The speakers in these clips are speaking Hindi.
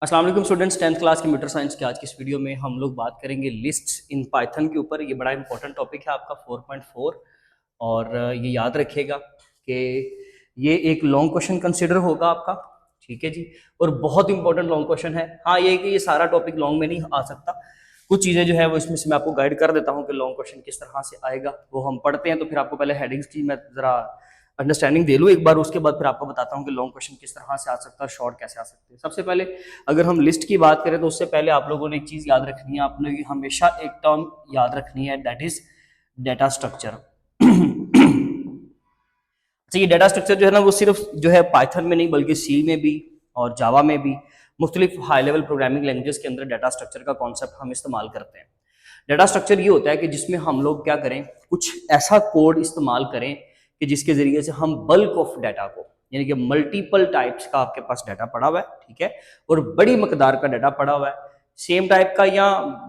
अस्सलाम वालेकुम students, 10th class computer science के आज की इस वीडियो में हम लोग बात करेंगे लिस्ट्स इन पाइथन के ऊपर। ये बड़ा इंपॉर्टेंट टॉपिक है आपका 4.4 और ये याद रखिएगा कि ये एक लॉन्ग क्वेश्चन कंसिडर होगा आपका। ठीक है जी, और बहुत इंपॉर्टेंट लॉन्ग क्वेश्चन है। हाँ, ये कि ये सारा टॉपिक लॉन्ग में नहीं आ सकता, कुछ चीज़ें जो है वो इसमें से मैं आपको गाइड कर देता हूँ कि लॉन्ग क्वेश्चन किस तरह से आएगा। वो हम पढ़ते हैं तो फिर आपको पहले हेडिंग्स की मैं ज़रा अंडरस्टैंडिंग दे लूँ एक बार, उसके बाद फिर आपको बताता हूँ कि लॉन्ग क्वेश्चन किस तरह से आ सकता है, शॉर्ट कैसे आ सकते हैं। सबसे पहले अगर हम लिस्ट की बात करें तो उससे पहले आप लोगों ने एक चीज़ याद रखनी है, आपने हमेशा एक टर्म याद रखनी है, दैट इज डेटा स्ट्रक्चर। अच्छा, ये डेटा स्ट्रक्चर जो है ना वो सिर्फ जो है पाइथन में नहीं बल्कि सी में भी और जावा में भी, मुख्तलिफ हाई लेवल प्रोग्रामिंग लैंग्वेजेस के अंदर डाटा स्ट्रक्चर का कॉन्सेप्ट हम इस्तेमाल करते हैं। डाटा स्ट्रक्चर ये होता है कि जिसमें हम लोग क्या करें, कुछ ऐसा कोड इस्तेमाल करें कि जिसके जरिए से हम बल्क ऑफ डाटा को, यानी कि मल्टीपल टाइप्स का आपके पास डाटा पड़ा हुआ है, ठीक है, और बड़ी मकदार का डाटा पड़ा हुआ है, सेम टाइप का या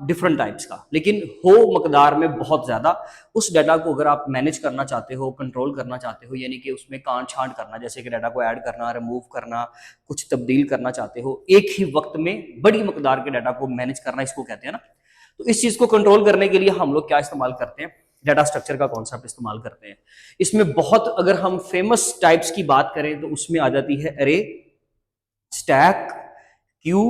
डिफरेंट टाइप्स का, लेकिन हो मकदार में बहुत ज्यादा। उस डाटा को अगर आप मैनेज करना चाहते हो, कंट्रोल करना चाहते हो, यानी कि उसमें काट छांट करना, जैसे कि डाटा को ऐड करना, रिमूव करना, कुछ तब्दील करना चाहते हो एक ही वक्त में, बड़ी मकदार के डाटा को मैनेज करना, इसको कहते हैं ना। तो इस चीज को कंट्रोल करने के लिए हम लोग क्या इस्तेमाल करते हैं, डाटा स्ट्रक्चर का कॉन्सेप्ट इस्तेमाल करते हैं। इसमें बहुत, अगर हम फेमस टाइप्स की बात करें तो उसमें आ जाती है अरे, स्टैक, क्यू,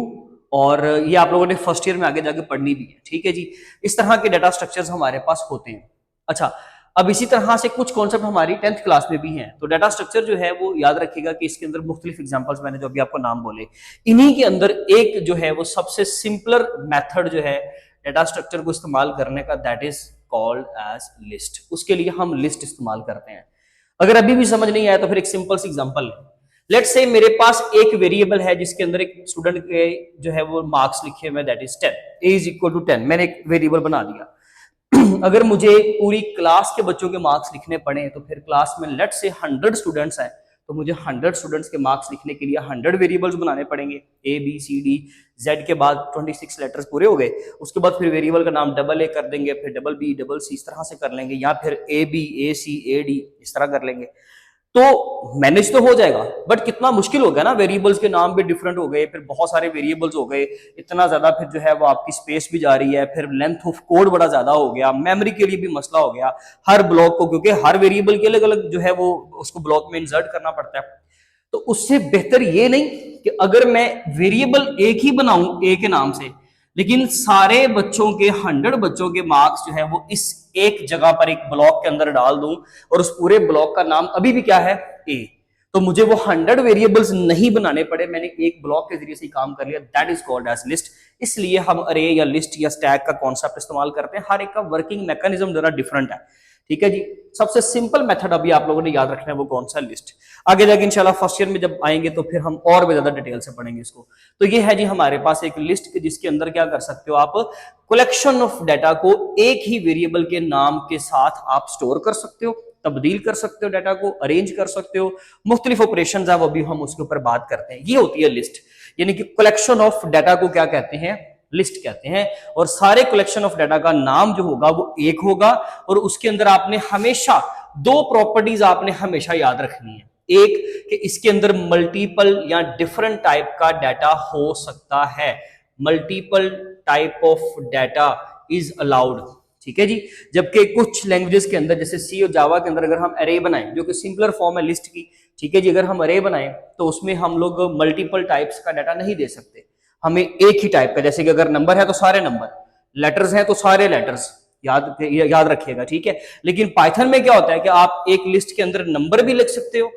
और ये आप लोगों ने फर्स्ट ईयर में आगे जाके पढ़नी भी है। ठीक है जी, इस तरह के डाटा स्ट्रक्चर्स हमारे पास होते हैं। अच्छा, अब इसी तरह से कुछ कॉन्सेप्ट हमारी 10th क्लास में भी हैं। तो डाटा स्ट्रक्चर जो है वो याद रखिएगा कि इसके अंदर मुख्तलिफ एग्जांपल्स मैंने जो अभी आपको नाम बोले, इन्हीं के अंदर एक जो है वो सबसे सिंपलर मेथड जो है डाटा स्ट्रक्चर को इस्तेमाल करने का, that is called as list. उसके लिए हम लिस्ट इस्तेमाल करते हैं। अगर अभी भी समझ नहीं आया तो फिर एक सिंपल सी एग्जांपल है। लेट्स से मेरे पास एक वेरिएबल है जिसके अंदर एक स्टूडेंट के जो है वो मार्क्स लिखे हुए, that is 10, A is equal to 10। मैंने एक वेरिएबल बना दिया। अगर मुझे पूरी क्लास के बच्चों के मार्क्स लिखने पड़े तो फिर क्लास में लेट्स से 100 स्टूडेंट्स हैं, तो मुझे 100 स्टूडेंट्स के मार्क्स लिखने के लिए 100 वेरिएबल्स बनाने पड़ेंगे। A B C D Z के बाद 26 लेटर्स पूरे हो गए। उसके बाद फिर वेरिएबल का नाम डबल ए कर देंगे, फिर डबल बी, डबल सी, इस तरह से कर लेंगे, या फिर A B, A C, A D, इस तरह कर लेंगे। तो मैनेज तो हो जाएगा, बट कितना मुश्किल हो गया ना, वेरिएबल्स के नाम भी डिफरेंट हो गए, फिर बहुत सारे वेरिएबल्स हो गए, इतना ज्यादा फिर जो है वो आपकी स्पेस भी जा रही है, फिर लेंथ ऑफ कोड बड़ा ज्यादा हो गया, मेमोरी के लिए भी मसला हो गया हर ब्लॉक को, क्योंकि हर वेरिएबल के अलग अलग जो है वो उसको ब्लॉक में इंसर्ट करना पड़ता है। तो उससे बेहतर ये नहीं कि अगर मैं वेरिएबल एक ही बनाऊं ए के नाम से, लेकिन सारे बच्चों के 100 बच्चों के मार्क्स जो है वो इस एक जगह पर एक ब्लॉक के अंदर डाल दूं, और उस पूरे ब्लॉक का नाम अभी भी क्या है, ए। तो मुझे वो 100 वेरिएबल्स नहीं बनाने पड़े, मैंने एक ब्लॉक के जरिए से काम कर लिया, that is called as list. इसलिए हम अरे या लिस्ट या स्टैक का कॉन्सेप्ट इस्तेमाल करते हैं। हर एक का वर्किंग मैकेनिज्म जरा डिफरेंट है। ठीक है जी, सबसे सिंपल मेथड अभी आप लोगों ने याद रखना है वो कौन सा, लिस्ट। आगे जाके इंशाल्लाह फर्स्ट ईयर में जब आएंगे तो फिर हम और भी ज्यादा डिटेल से पढ़ेंगे इसको। तो ये है जी हमारे पास एक लिस्ट जिसके अंदर क्या कर सकते हो आप, कलेक्शन ऑफ डाटा को एक ही वेरिएबल के नाम के साथ आप स्टोर कर सकते हो, तब्दील कर सकते हो, डाटा को अरेंज कर सकते हो, मुख्तलिफ ऑपरेशन है वो भी हम उसके ऊपर बात करते हैं। ये होती है लिस्ट, यानी कि कलेक्शन ऑफ डाटा को क्या कहते हैं, लिस्ट कहते हैं। और सारे कलेक्शन ऑफ डाटा का नाम जो होगा वो एक होगा, और उसके अंदर आपने हमेशा दो प्रॉपर्टीज आपने हमेशा याद रखनी है। एक कि इसके अंदर मल्टीपल या डिफरेंट टाइप का डाटा हो सकता है, multiple type of data is allowed. ठीक है जी, जबकि कुछ लैंग्वेजेस के अंदर जैसे सी और जावा के अंदर अगर हम अरे बनाएं, जो कि सिंपलर फॉर्म है लिस्ट की, ठीक है जी, अगर हम अरे बनाएं तो उसमें हम लोग मल्टीपल टाइप्स का डाटा नहीं दे सकते, हमें एक ही टाइप का, जैसे कि अगर नंबर है तो सारे नंबर, लेटर्स हैं तो सारे लेटर्स, याद रखिएगा, ठीक है। लेकिन पाइथन में क्या होता है कि आप एक लिस्ट के अंदर नंबर भी लिख सकते हो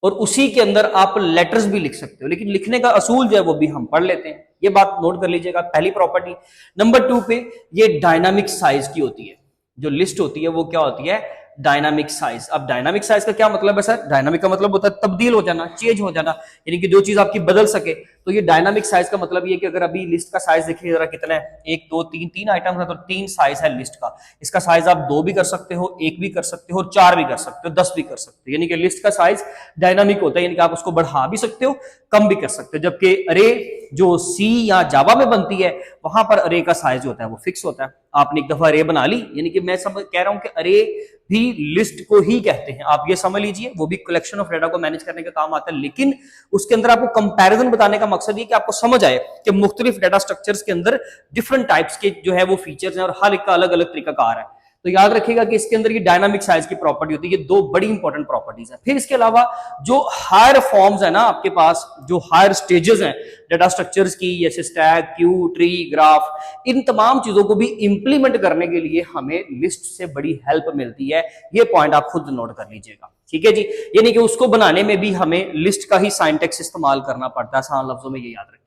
और उसी के अंदर आप लेटर्स भी लिख सकते हो, लेकिन लिखने का असूल जो है वो भी हम पढ़ लेते हैं। ये बात नोट कर लीजिएगा, पहली प्रॉपर्टी। नंबर 2 पे ये डायनामिक साइज की होती है, जो लिस्ट होती है वो क्या होती है, डायनामिक साइज। अब डायनामिक साइज का क्या मतलब है सर, डायनामिक का मतलब होता है तब्दील हो जाना, चेंज हो जाना, यानी कि जो चीज आपकी बदल सके। तो ये डायनामिक साइज का मतलब ये कि अगर अभी लिस्ट का साइज देखिए जरा कितना है, 1 2 3 3 आइटम है, तो 3 साइज है लिस्ट का। इसका साइज आप 2 भी कर सकते हो, 1 भी कर सकते हो, 4 भी कर सकते हो, 10 भी कर सकते हो, यानी कि लिस्ट का साइज डायनामिक होता है, यानी कि आप उसको बढ़ा भी सकते हो, कम भी कर सकते हो। जबकि अरे जो सी या जावा में बनती है वहां पर अरे का साइज होता है वो फिक्स होता है। आपने एक दफा अरे बना ली, यानी कि मैं समझ कह रहा हूं कि अरे भी लिस्ट को ही कहते हैं, आप ये समझ लीजिए। वो भी कलेक्शन ऑफ डाटा को मैनेज करने का काम आता है, लेकिन उसके अंदर आपको कंपैरिजन बताने का मकसद ये कि आपको समझ आए कि मुख्तलिफ डाटा स्ट्रक्चर्स के अंदर डिफरेंट टाइप्स के जो है वो फीचर्स हैं और हर एक का अलग अलग तरीकाकार है। तो याद रखिएगा कि इसके अंदर ये डायनामिक साइज की प्रॉपर्टी होती है, ये दो बड़ी इंपॉर्टेंट प्रॉपर्टीज है। फिर इसके अलावा जो हायर फॉर्म्स है ना आपके पास, जो हायर स्टेजेस हैं डाटा स्ट्रक्चर्स की, जैसे स्टैक, क्यू, ट्री, ग्राफ, इन तमाम चीजों को भी इंप्लीमेंट करने के लिए हमें लिस्ट से बड़ी हेल्प मिलती है। ये पॉइंट आप खुद नोट कर लीजिएगा, ठीक है जी। यानी कि उसको बनाने में भी हमें लिस्ट का ही सिंटैक्स इस्तेमाल करना पड़ता है। आसान लफ्जों में ये याद रखिए।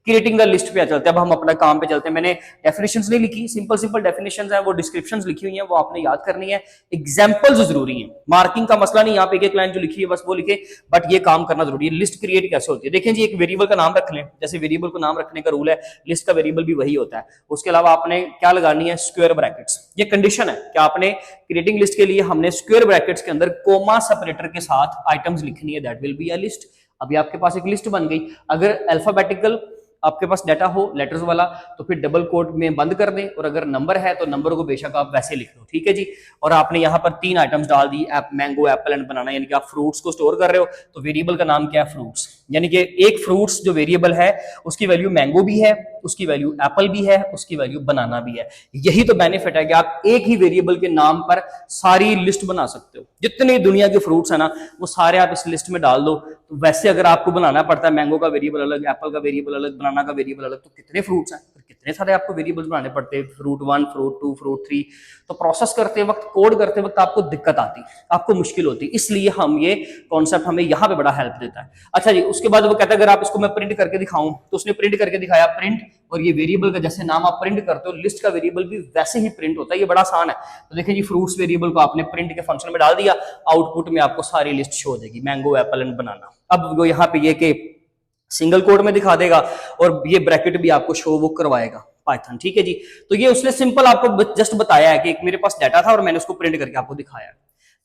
क्रिएटिंग द लिस्ट पे चलते हैं, अब हम अपने काम पे चलते हैं। मैंने डेफिनेशंस नहीं लिखी, सिंपल सिंपल डेफिनेशंस हैं, वो डिस्क्रिप्शंस लिखी हुई हैं, वो आपने याद करनी है। एग्जांपल्स जरूरी हैं, मार्किंग का मसला नहीं, आप एक एक लाइन जो लिखी है बस वो लिखे, बट ये काम करना जरूरी है। लिस्ट क्रिएट कैसे होती है, देखें जी, एक वेरिएबल का नाम रख लें, जैसे वेरिएबल को नाम रखने का रूल है, लिस्ट का वेरिएबल भी वही होता है। उसके अलावा आपने क्या लगानी है, स्क्वायर ब्रैकेट्स। ये कंडीशन है कि आपने क्रिएटिंग लिस्ट के लिए हमने स्क्वायर ब्रैकेट्स के अंदर कोमा सेपरेटर के साथ आइटम्स लिखनी है, that will be a list. अभी आपके पास एक लिस्ट बन गई। अगर अल्फाबेटिकल आपके पास डाटा हो लेटर्स वाला तो फिर डबल कोट में बंद कर दें, और अगर नंबर है तो नंबर को बेशक आप वैसे लिख लो, ठीक है जी। और आपने यहाँ पर 3 आइटम्स डाल दी, मैंगो, एप्पल एंड बनाना, यानी कि आप फ्रूट्स को स्टोर कर रहे हो, तो वेरिएबल का नाम क्या है, फ्रूट्स। यानी कि एक फ्रूट्स जो वेरिएबल है उसकी वैल्यू मैंगो भी है, उसकी वैल्यू एप्पल भी है, उसकी वैल्यू बनाना भी है। यही तो बेनिफिट है कि आप एक ही वेरिएबल के नाम पर सारी लिस्ट बना सकते हो। जितने दुनिया के फ्रूट्स है ना वो सारे आप इस लिस्ट में डाल दो। तो वैसे अगर आपको बनाना पड़ता है मैंगो का वेरिएबल अलग, एप्पल का वेरिएबल अलग, बनाना का वेरिएबल अलग, तो कितने फ्रूट्स हैं, कितने सारे आपको वेरिएबल्स बनाने पड़ते हैं, फ्रूट 1, फ्रूट 2, फ्रूट 3। तो प्रोसेस करते वक्त, कोड करते वक्त आपको दिक्कत आती, आपको मुश्किल होती, इसलिए हम ये कॉन्सेप्ट हमें यहाँ पे बड़ा हेल्प देता है। अच्छा जी, उसके बाद वो कहता है अगर आप इसको मैं प्रिंट करके दिखाऊं, तो उसने प्रिंट करके दिखाया, प्रिंट, और ये वेरिएबल का जैसे नाम आप प्रिंट करते हो, लिस्ट का वेरिएबल भी वैसे ही प्रिंट होता है। ये बड़ा आसान है। तो देखिए जी, फ्रूट्स वेरिएबल को आपने प्रिंट के फंक्शन में डाल दिया, आउटपुट में आपको सारी लिस्ट शो हो जाएगी, मैंगो, एप्पल एंड बनाना। अब वो यहाँ पे ये कि सिंगल कोड में दिखा देगा और ये ब्रैकेट भी आपको शो वो करवाएगा पाइथन, ठीक है जी। तो ये उसने सिंपल आपको जस्ट बताया है कि मेरे पास डाटा था और मैंने उसको प्रिंट करके आपको दिखाया।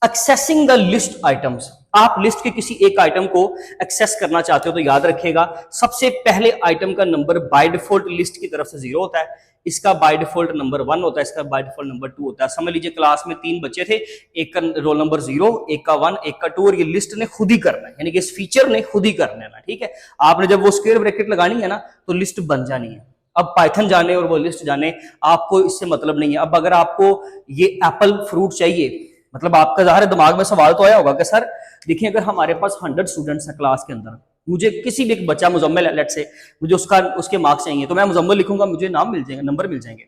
एक्सेसिंग द लिस्ट आइटम्स, आप लिस्ट के किसी एक आइटम को एक्सेस करना चाहते हो तो याद रखिएगा सबसे पहले आइटम का नंबर बाय डिफॉल्ट लिस्ट की तरफ से 0 होता है, इसका बाय डिफॉल्ट नंबर 1 होता है, इसका बाय डिफॉल्ट नंबर 2 होता है। समझ लीजिए क्लास में 3 बच्चे थे, एक का रोल नंबर 0, एक का 1, एक का 2, और ये लिस्ट ने खुद ही करना है, यानी कि इस फीचर ने खुद ही करना है, ठीक है। आपने जब वो स्क्वायर ब्रैकेट लगानी है ना तो लिस्ट बन जानी है। अब पाइथन जाने और वो लिस्ट जाने, आपको इससे मतलब नहीं है। अब अगर आपको ये एप्पल फ्रूट चाहिए, मतलब आपका ज़ाहिर दिमाग में सवाल तो आया होगा कि सर देखिए अगर हमारे पास 100 स्टूडेंट्स हैं क्लास के अंदर, मुझे किसी भी एक बच्चा मुजम्मिल लेट से, मुझे उसके मार्क्स चाहिए, तो मैं मुजम्मिल लिखूंगा, मुझे नाम मिल जाएंगे, नंबर मिल जाएंगे।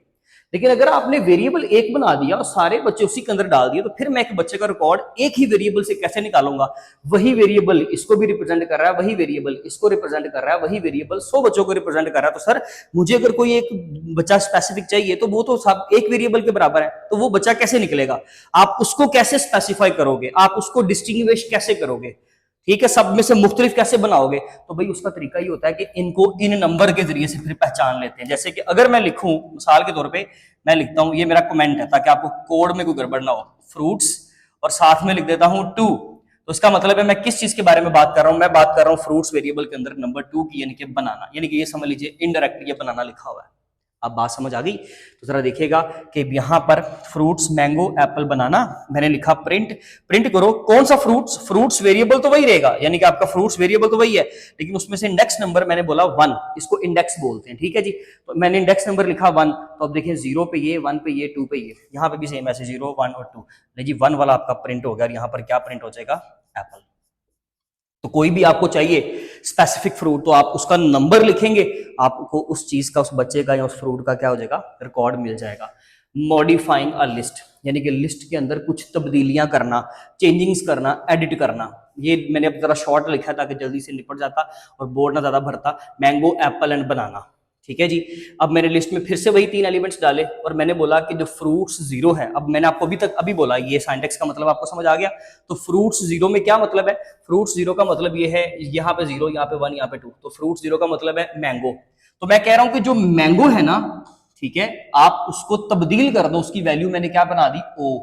लेकिन अगर आपने वेरिएबल एक बना दिया और सारे बच्चे उसी के अंदर डाल दिए, तो फिर मैं एक बच्चे का रिकॉर्ड एक ही वेरिएबल से कैसे निकालूंगा। वही वेरिएबल इसको भी रिप्रेजेंट कर रहा है, वही वेरिएबल इसको रिप्रेजेंट कर रहा है, वही वेरिएबल 100 बच्चों को रिप्रेजेंट कर रहा है। तो सर मुझे अगर कोई एक बच्चा स्पेसिफिक चाहिए तो वो तो सब एक वेरिएबल के बराबर है, तो वो बच्चा कैसे निकलेगा, आप उसको कैसे स्पेसिफाई करोगे, आप उसको डिस्टिंग्विश कैसे करोगे, ठीक है, सब में से मुख्तलिफ कैसे बनाओगे। तो भाई उसका तरीका ही होता है कि इनको इन नंबर के जरिए से फिर पहचान लेते हैं। जैसे कि अगर मैं लिखूं मिसाल के तौर पे, मैं लिखता हूं, ये मेरा कमेंट है ताकि आपको कोड में कोई गड़बड़ ना हो, फ्रूट्स, और साथ में लिख देता हूं 2, तो इसका मतलब है मैं किस चीज के बारे में बात कर रहा हूं, मैं बात कर रहा हूं फ्रूट्स वेरिएबल के अंदर नंबर 2 की, यानी कि बनाना, यानी कि ये समझ लीजिए इनडायरेक्ट ये बनाना लिखा हुआ है। अब बात समझ आ गई, तो जरा देखिएगा कि यहां पर फ्रूट्स, मैंगो, एप्पल, बनाना, मैंने लिखा प्रिंट, प्रिंट करो कौन सा फ्रूट्स, फ्रूट्स वेरिएबल तो वही रहेगा, यानी कि आपका फ्रूट्स वेरिएबल तो वही है, लेकिन उसमें से इंडेक्स नंबर मैंने बोला 1, इसको इंडेक्स बोलते हैं, ठीक है जी। तो मैंने इंडेक्स नंबर लिखा 1, तो अब देखिए 0 पे ये, 1 पे ये, 2 पे ये, यहाँ पे भी सेम ऐसे 0, 1 और 2, नहीं जी 1 वाला आपका प्रिंट हो गया, और यहाँ पर क्या प्रिंट हो जाएगा, एप्पल। तो कोई भी आपको चाहिए स्पेसिफिक फ्रूट, तो आप उसका नंबर लिखेंगे, आपको उस चीज का, उस बच्चे का या उस फ्रूट का क्या हो जाएगा, रिकॉर्ड मिल जाएगा। मॉडिफाइंग अ लिस्ट, यानी कि लिस्ट के अंदर कुछ तब्दीलियां करना, चेंजिंग्स करना, एडिट करना। ये मैंने अब जरा शॉर्ट लिखा ताकि जल्दी से निपट जाता और बोर्ड ना ज्यादा भरता। मैंगो, एप्पल एंड बनाना, ठीक है जी। अब मैंने लिस्ट में फिर से वही 3 एलिमेंट्स डाले और मैंने बोला कि जो फ्रूट्स 0 है, अब मैंने आपको अभी बोला ये सिंटैक्स का मतलब आपको समझ आ गया। तो फ्रूट्स 0 में क्या मतलब है, फ्रूट्स 0 का मतलब ये है, यहाँ पे 0, यहाँ पे 1, यहाँ पे 2, तो फ्रूट्स 0 का मतलब है मैंगो। तो मैं कह रहा हूं कि जो मैंगो है ना, ठीक है, आप उसको तब्दील कर दो, उसकी वैल्यू मैंने क्या बना दी, ओ।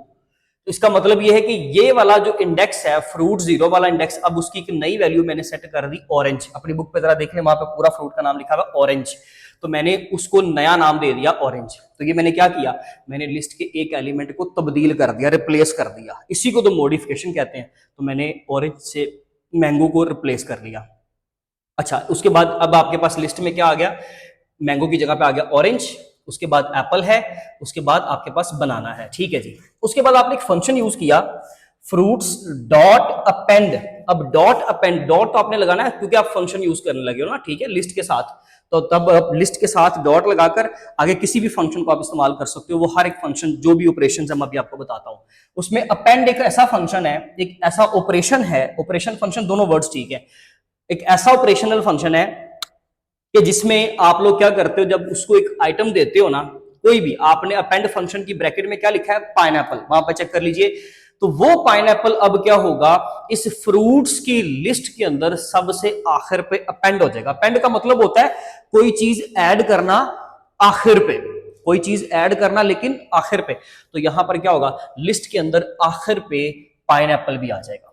तो इसका मतलब ये है कि ये वाला जो इंडेक्स है फ्रूट जीरो वाला इंडेक्स, अब उसकी एक नई वैल्यू मैंने सेट कर दी ऑरेंज। अपनी बुक पे जरा देख लें, वहां पे पूरा फ्रूट का नाम लिखा हुआ ऑरेंज, तो मैंने उसको नया नाम दे दिया ऑरेंज। तो ये मैंने क्या किया, मैंने लिस्ट के एक एलिमेंट को तब्दील कर दिया, रिप्लेस कर दिया, इसी को तो मॉडिफिकेशन कहते हैं। तो मैंने ऑरेंज से मैंगो को रिप्लेस कर लिया। अच्छा, उसके बाद अब आपके पास लिस्ट में क्या आ गया, मैंगो की जगह पे आ गया ऑरेंज, उसके बाद एप्पल है, उसके बाद आपके पास बनाना है। ठीक है जी। उसके बाद आपने एक फंक्शन यूज किया फ्रूट्स डॉट अपेंड। अब डॉट अपेंड, डॉट तो आपने लगाना है क्योंकि आप फंक्शन यूज करने लगे हो ना, ठीक है, लिस्ट के साथ। तो तब आप लिस्ट के साथ डॉट लगाकर आगे किसी भी फंक्शन को आप इस्तेमाल कर सकते हो। वो हर एक फंक्शन जो भी ऑपरेशन है मैं अभी आपको बताता हूं। उसमें अपेंड एक ऐसा फंक्शन है, एक ऐसा ऑपरेशन है, ऑपरेशन फंक्शन दोनों वर्ड्स ठीक है, एक ऐसा ऑपरेशनल फंक्शन है कि जिसमें आप लोग क्या करते हो, जब उसको एक आइटम देते हो ना कोई भी, आपने अपेंड फंक्शन की ब्रैकेट में क्या लिखा है, पाइनएप्पल, वहां पर चेक कर लीजिए। तो वो पाइनएप्पल अब क्या होगा, इस फ्रूट्स की लिस्ट के अंदर सबसे आखिर पे अपेंड हो जाएगा। अपेंड का मतलब होता है कोई चीज ऐड करना आखिर पे, कोई चीज ऐड करना लेकिन आखिर पे। तो यहां पर क्या होगा, लिस्ट के अंदर आखिर पे पाइनएप्पल भी आ जाएगा।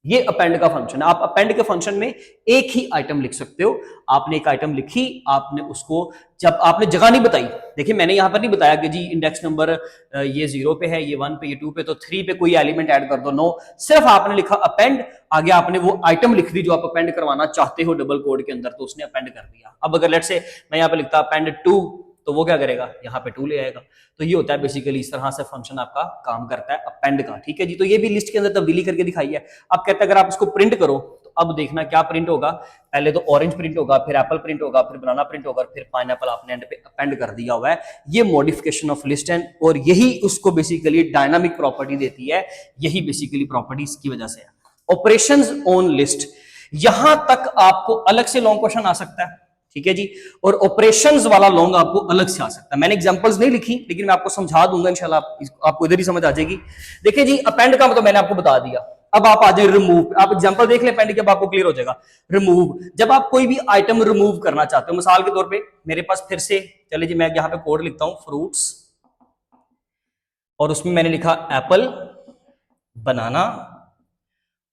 ये अपेंड का फंक्शन है। आप अपेंड के फंक्शन में एक ही आइटम लिख सकते हो। आपने एक आइटम लिखी, आपने उसको, जब आपने जगह नहीं बताई, देखिए मैंने यहां पर नहीं बताया कि जी इंडेक्स नंबर ये 0 पे है, ये 1 पे, ये 2 पे, तो 3 पे कोई एलिमेंट ऐड कर दो, नो। सिर्फ आपने लिखा अपेंड, आगे आपने वो आइटम लिख दी जो आप अपेंड करवाना चाहते हो डबल कोड के अंदर, तो उसने अपेंड कर दिया। अब अगर लेट से मैं यहाँ पे लिखता अपेंड 2, तो वो क्या करेगा, यहाँ पे 2 ले आएगा। तो ये होता है बेसिकली, इस तरह से फंक्शन आपका काम करता है अपेंड का। ठीक है जी। तो ये भी लिस्ट के अंदर तब्दीली करके दिखाई है। अब कहते हैं अगर आप इसको प्रिंट करो, तो अब देखना क्या प्रिंट होगा, पहले तो ऑरेंज प्रिंट होगा, फिर एप्पल प्रिंट होगा, फिर बनाना प्रिंट होगा, फिर पाइनएप्पल आपने एंड पे अपेंड कर दिया हुआ है। ये मॉडिफिकेशन ऑफ लिस्ट है, और यही उसको बेसिकली डायनामिक प्रॉपर्टी देती है। यही बेसिकली प्रॉपर्टी इसकी वजह से है। ऑपरेशंस ऑन लिस्ट, यहां तक आपको अलग से लॉन्ग क्वेश्चन आ सकता है, ठीक है जी। और ऑपरेशंस वाला लॉन्ग आपको अलग से आ सकता है। मैंने एग्जांपल्स नहीं लिखी, लेकिन मैं आपको समझा दूंगा इंशाल्लाह, आपको इधर ही समझ आ जाएगी। देखिए जी, अपेंड का मतलब मैंने आपको बता दिया। अब आप आ जाए रिमूव, आप एग्जांपल देख लें अपेंड के, अब आपको क्लियर हो जाएगा। रिमूव, जब आप कोई भी आइटम रिमूव करना चाहते हो, मिसाल के तौर पे मेरे पास फिर से, चले जी मैं यहाँ पे कोड लिखता हूं फ्रूट्स, और उसमें मैंने लिखा एप्पल, बनाना,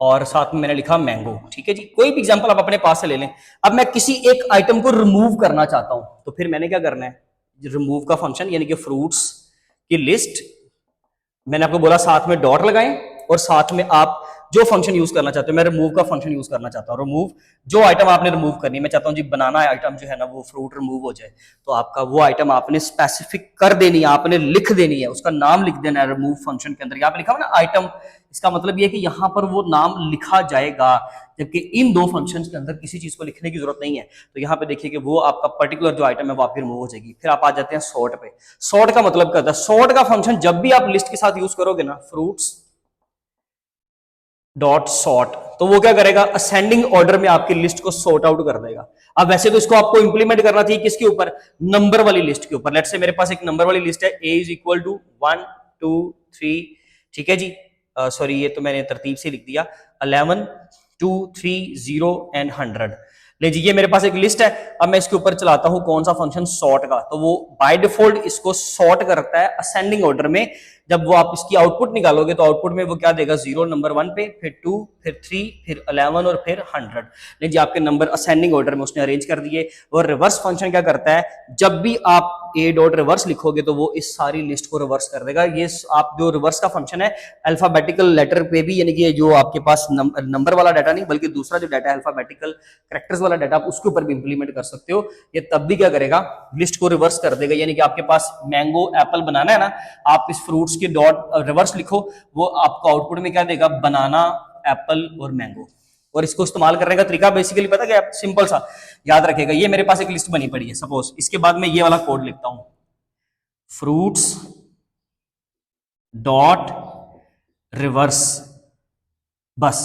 और साथ में मैंने लिखा मैंगो। ठीक है जी। कोई भी एग्जांपल आप अपने पास से ले लें। अब मैं किसी एक आइटम को रिमूव करना चाहता हूं, तो फिर मैंने क्या करना है, रिमूव का फंक्शन, यानी कि फ्रूट्स की लिस्ट, मैंने आपको बोला साथ में डॉट लगाएं, और साथ में आप जो फंक्शन यूज करना चाहते हो, मैं रिमूव का फंक्शन यूज करना चाहता हूं। रिमूव, जो आइटम आपने रिमूव करनी है, मैं चाहता हूं जी बनाना आइटम जो है ना वो फ्रूट रिमूव हो जाए, तो आपका वो आइटम आपने स्पेसिफिक कर देनी है, आपने लिख देनी है, उसका नाम लिख देना है रिमूव फंक्शन के अंदर। यहाँ पे लिखा हुआ ना आइटम, इसका मतलब ये है कि यहां पर वो नाम लिखा जाएगा, जबकि इन दो फंक्शंस के अंदर किसी चीज को लिखने की जरूरत नहीं है। तो यहाँ पे देखिए कि वो आपका पर्टिकुलर जो आइटम है वो आपकी रिमूव हो जाएगी। फिर आप आ जाते हैं सॉर्ट पे। सॉर्ट का मतलब क्या होता है, सॉर्ट का फंक्शन जब भी आप लिस्ट के साथ यूज करोगे ना, फ्रूट्स डॉट सॉर्ट, तो वो क्या करेगा, असेंडिंग ऑर्डर में आपकी लिस्ट को सॉर्ट आउट कर देगा। अब वैसे तो इसको आपको इंप्लीमेंट करना चाहिए किसके ऊपर, नंबर वाली लिस्ट के ऊपर। लेट्स से मेरे पास एक नंबर वाली लिस्ट है, a इज इक्वल टू 1 2 3, ठीक है जी। सॉरी ये तो मैंने तरतीब से लिख दिया, 11 2 3 0 एंड 100। ले जी, ये मेरे पास एक लिस्ट है। अब मैं इसके ऊपर चलाता हूं कौन सा फंक्शन, सॉर्ट का, तो वो बाय डिफॉल्ट इसको सॉर्ट करता है असेंडिंग ऑर्डर में। जब वो आप इसकी आउटपुट निकालोगे तो आउटपुट में वो क्या देगा, 0 नंबर 1 पे, फिर 2, फिर 3, फिर 11 और फिर 100। ले जी, आपके नंबर असेंडिंग ऑर्डर में उसने अरेंज कर दिए। और रिवर्स फंक्शन क्या करता है, जब भी आप a डॉट रिवर्स लिखोगे तो वो इस सारी लिस्ट को रिवर्स कर देगा। ये आप जो रिवर्स का फंक्शन है, अल्फाबेटिकल लेटर पे भी, यानी कि जो आपके पास नंबर वाला डाटा नहीं बल्कि दूसरा जो डाटा है अल्फाबेटिकल कैरेक्टर्स वाला डाटा, आप उसके ऊपर भी इंप्लीमेंट कर सकते हो। ये तब भी क्या करेगा, लिस्ट को रिवर्स कर देगा। यानी कि आपके पास मैंगो एप्पल बनाना है ना, आप इस फ्रूट्स के डॉट रिवर्स लिखो, वो आपको आउटपुट में क्या देगा, बनाना, एप्पल और मैंगो। और इसको इस्तेमाल करने का तरीका बेसिकली पता क्या, सिंपल सा याद रखेगा। ये मेरे पास एक लिस्ट बनी पड़ी है सपोज, इसके बाद मैं ये वाला कोड लिखता हूं, फ्रूट्स डॉट रिवर्स, बस।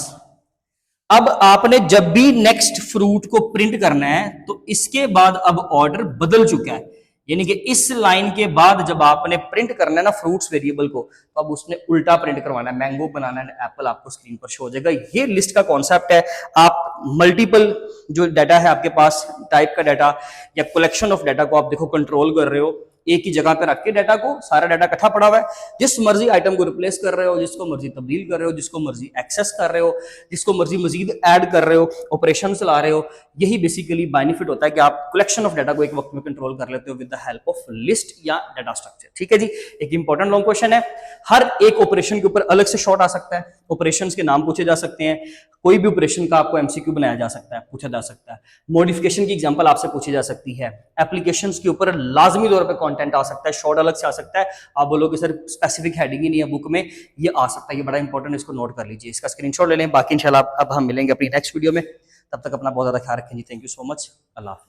अब आपने जब भी नेक्स्ट फ्रूट को प्रिंट करना है तो इसके बाद अब ऑर्डर बदल चुका है, यानी कि इस लाइन के बाद जब आपने प्रिंट करना है ना फ्रूट्स वेरिएबल को, तो अब उसने उल्टा प्रिंट करवाना है, मैंगो बनाना है एप्पल आपको स्क्रीन पर शो हो जाएगा। ये लिस्ट का कॉन्सेप्ट है। आप मल्टीपल जो डाटा है आपके पास, टाइप का डाटा या कलेक्शन ऑफ डाटा को आप देखो कंट्रोल कर रहे हो, एक ही जगह पे रख के डाटा को, सारा डाटा इकट्ठा पड़ा हुआ है, जिस मर्जी आइटम को रिप्लेस कर रहे हो, जिसको मर्जी तब्दील कर रहे हो, जिसको मर्जी एक्सेस कर रहे हो, जिसको मर्जी मजीद ऐड कर रहे हो, ऑपरेशन चला रहे हो। यही बेसिकली बेनिफिट होता है कि आप कलेक्शन ऑफ डाटा को एक वक्त में कंट्रोल कर लेते हो with the help of list या डाटा स्ट्रक्चर। ठीक है जी, एक इंपॉर्टेंट लॉन्ग क्वेश्चन है। हर एक ऑपरेशन के ऊपर अलग से शॉर्ट आ सकता है, ऑपरेशंस के नाम पूछे जा सकते हैं, कोई भी ऑपरेशन का आपको एमसीक्यू बनाया जा सकता है, पूछा जा सकता है, मॉडिफिकेशन की एग्जांपल आपसे पूछी जा सकती है, एप्लीकेशंस के ऊपर लाजमी तौर पे कंटेंट आ सकता है, शॉर्ट अलग से आ सकता है। आप बोलोगे सर स्पेसिफिक हेडिंग ही नहीं है बुक में, ये आ सकता है, ये बड़ा इंपॉर्टेंट, इसको नोट कर लीजिए, इसका स्क्रीनशॉट ले लें। बाकी इंशाल्लाह अब हम मिलेंगे अपनी नेक्स्ट वीडियो में, तब तक अपना बहुत ज्यादा ख्याल रखें जी। थैंक यू सो मच, अल्लाह हाफिज़।